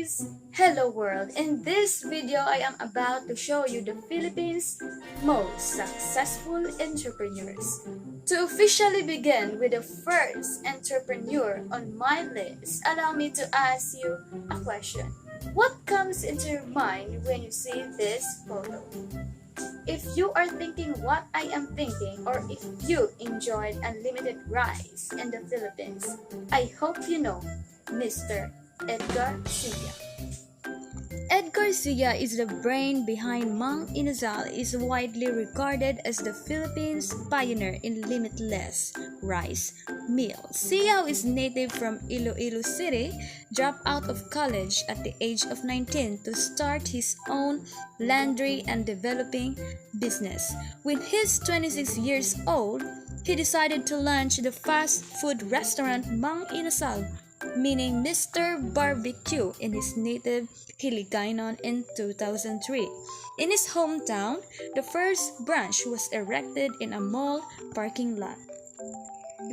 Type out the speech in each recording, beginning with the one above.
guys! Hello world! In this video, I am about to show you the Philippines' most successful entrepreneurs. To officially begin with the first entrepreneur on my list, allow me to ask you a question. What comes into your mind when you see this photo? If you are thinking what I am thinking, or if you enjoyed unlimited rice in the Philippines, I hope you know Mr. Edgar Silla. Edgar Silla is the brain behind Mang Inasal, is widely regarded as the Philippines' pioneer in limitless rice meal. Silla is native from Iloilo City, dropped out of college at the age of 19 to start his own laundry and developing business. When he's 26 years old, he decided to launch the fast food restaurant Mang Inasal, meaning Mr. Barbecue, in his native Hiligaynon in 2003. In his hometown, the first branch was erected in a mall parking lot.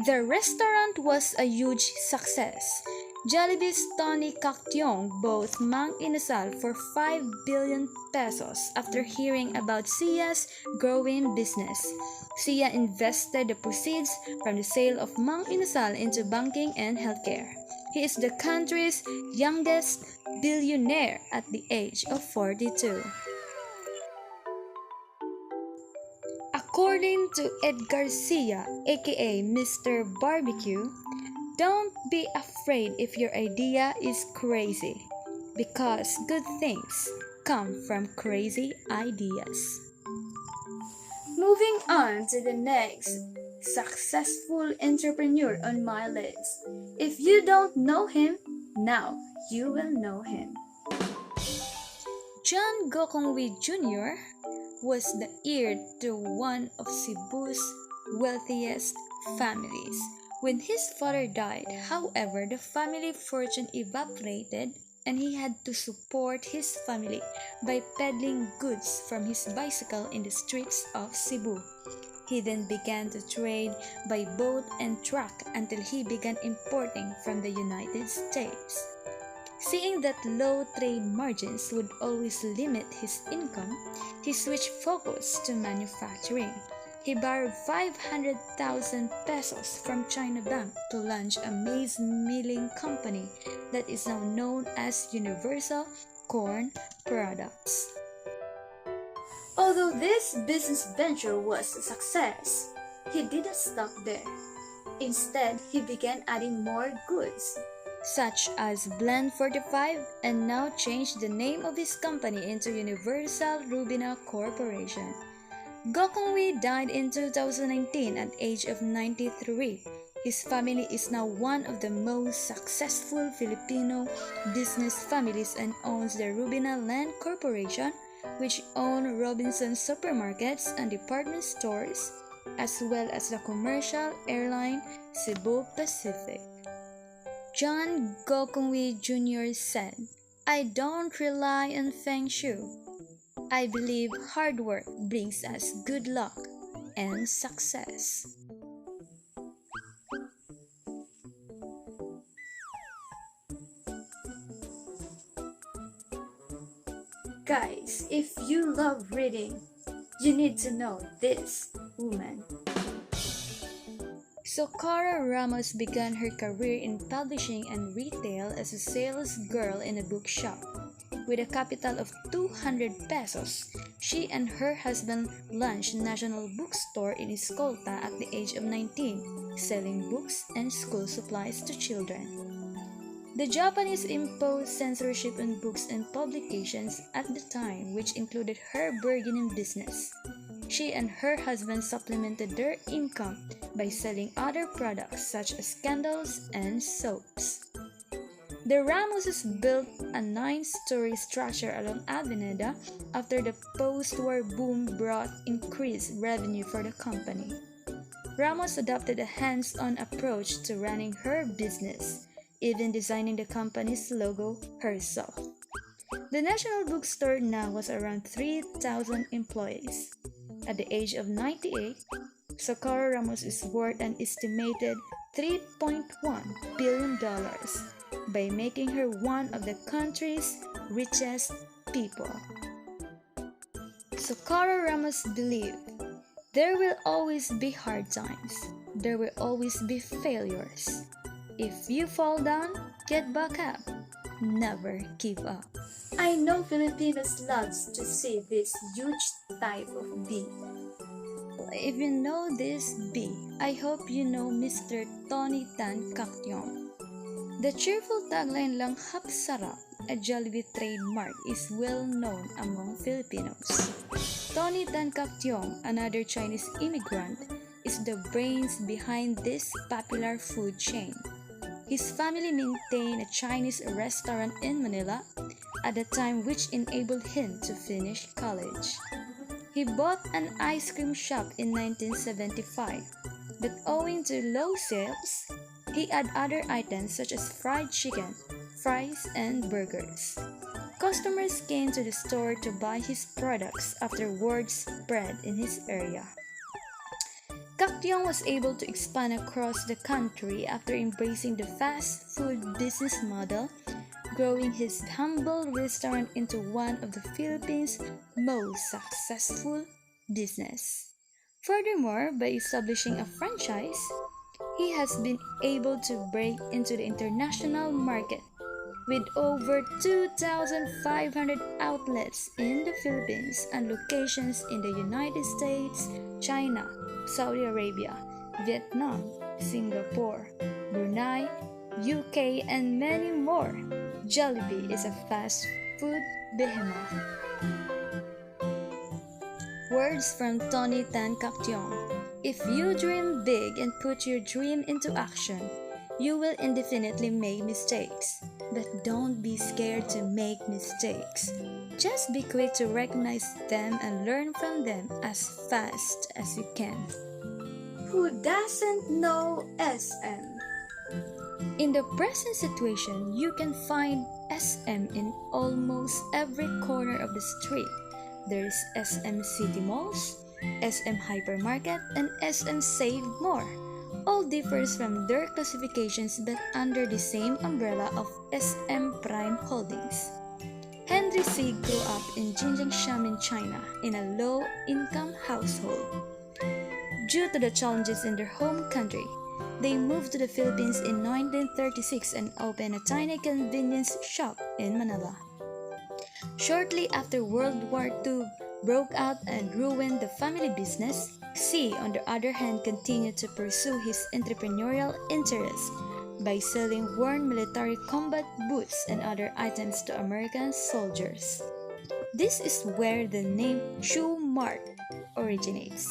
The restaurant was a huge success. Jollibee's Tony Cactiong bought Mang Inasal for 5 billion pesos after hearing about Sia's growing business. Sia invested the proceeds from the sale of Mang Inasal into banking and healthcare. He is the country's youngest billionaire at the age of 42. According to Edgar Silla, aka Mr. Barbecue, don't be afraid if your idea is crazy, because good things come from crazy ideas. Moving on to the next successful entrepreneur on my list. If you don't know him, now you will know him. John Gokongwei Jr. was the heir to one of Cebu's wealthiest families. When his father died, however, the family fortune evaporated and he had to support his family by peddling goods from his bicycle in the streets of Cebu. He then began to trade by boat and truck until he began importing from the United States. Seeing that low trade margins would always limit his income, he switched focus to manufacturing. He borrowed 500,000 pesos from China Bank to launch a maize milling company that is now known as Universal Corn Products. Although this business venture was a success, he didn't stop there. Instead, he began adding more goods, such as Blend 45, and now changed the name of his company into Universal Rubina Corporation. Gokongwei died in 2019 at the age of 93. His family is now one of the most successful Filipino business families and owns the Rubina Land Corporation, which own Robinsons supermarkets and department stores, as well as the commercial airline Cebu Pacific. John Gokongwei Jr. said, "I don't rely on Feng Shui. I believe hard work brings us good luck and success." Guys, if you love reading, you need to know this woman. Socorro Ramos began her career in publishing and retail as a sales girl in a bookshop. With a capital of 200 pesos, she and her husband launched National Bookstore in Escolta at the age of 19, selling books and school supplies to children. The Japanese imposed censorship on books and publications at the time, which included her burgeoning business. She and her husband supplemented their income by selling other products such as candles and soaps. The Ramoses built a 9-story structure along Avenida after the post-war boom brought increased revenue for the company. Ramos adopted a hands-on approach to running her business, even designing the company's logo herself. The National Bookstore now was around 3,000 employees. At the age of 98, Socorro Ramos is worth an estimated $3.1 billion. by making her one of the country's richest people. Socorro Ramos believed there will always be hard times. There will always be failures. If you fall down, get back up. Never give up. I know Filipinos loves to see this huge type of bee. If you know this bee, I hope you know Mr. Tony Tan Caktiong. The cheerful tagline lang "Hapsarap," a Jollibee trademark, is well known among Filipinos. Tony Tan Caktiong, another Chinese immigrant, is the brains behind this popular food chain. His family maintained a Chinese restaurant in Manila at the time, which enabled him to finish college. He bought an ice cream shop in 1975, but owing to low sales, he had other items such as fried chicken, fries, and burgers. Customers came to the store to buy his products after word spread in his area. Caktiong was able to expand across the country after embracing the fast food business model, growing his humble restaurant into one of the Philippines' most successful business. Furthermore, by establishing a franchise, he has been able to break into the international market with over 2,500 outlets in the Philippines and locations in the United States, China, Saudi Arabia, Vietnam, Singapore, Brunei, UK, and many more. Jollibee is a fast food behemoth. Words from Tony Tan Caktiong. If you dream big and put your dream into action, you will indefinitely make mistakes. But don't be scared to make mistakes. Just be quick to recognize them and learn from them as fast as you can. Who doesn't know SM? In the present situation, you can find SM in almost every corner of the street. There's SM City Malls, SM Hypermarket, and SM Save More. All differs from their classifications but under the same umbrella of SM Prime Holdings. Henry C. grew up in Jinjiangshan in China in a low-income household. Due to the challenges in their home country, they moved to the Philippines in 1936 and opened a tiny convenience shop in Manila. Shortly after World War II broke out and ruined the family business, C, on the other hand, continued to pursue his entrepreneurial interests by selling worn military combat boots and other items to American soldiers. This is where the name Shoe Mart originates.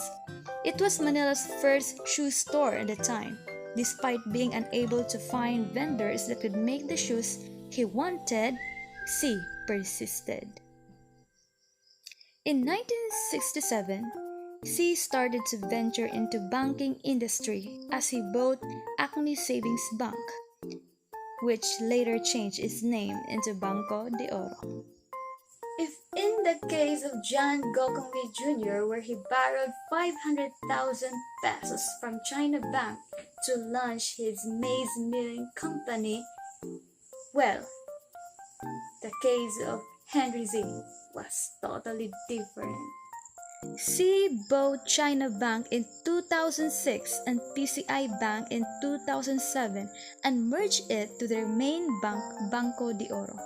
It was Manila's first shoe store at the time. Despite being unable to find vendors that could make the shoes he wanted, C persisted. In 1967, C started to venture into banking industry as he bought Acme Savings Bank, which later changed its name into Banco de Oro. If in the case of John Gokongwei Jr., where he borrowed 500,000 pesos from China Bank to launch his maize milling company, well, the case of Henry Z was totally different. C bought China Bank in 2006 and PCI Bank in 2007 and merged it to their main bank, Banco de Oro.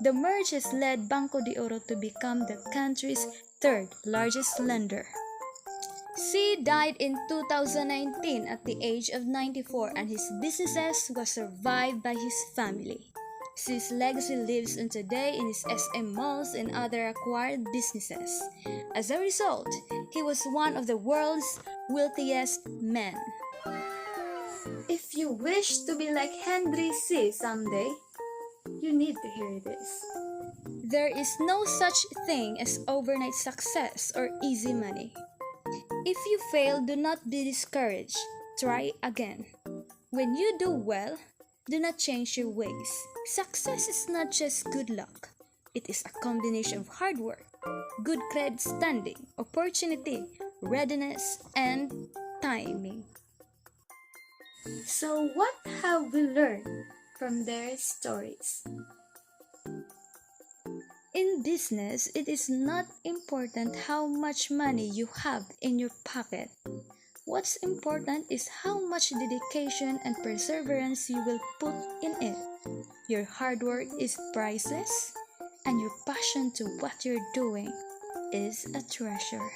The merge has led Banco de Oro to become the country's third largest lender. C died in 2019 at the age of 94 and his businesses were survived by his family. C's legacy lives on today in his SM malls and other acquired businesses. As a result, he was one of the world's wealthiest men. If you wish to be like Henry C. someday, you need to hear this. There is no such thing as overnight success or easy money. If you fail, do not be discouraged. Try again. When you do well, do not change your ways. Success is not just good luck. It is a combination of hard work, good credit standing, opportunity, readiness, and timing. So what have we learned? from their stories. In business, it is not important how much money you have in your pocket. What's important is how much dedication and perseverance you will put in it. Your hard work is priceless, and your passion to what you're doing is a treasure.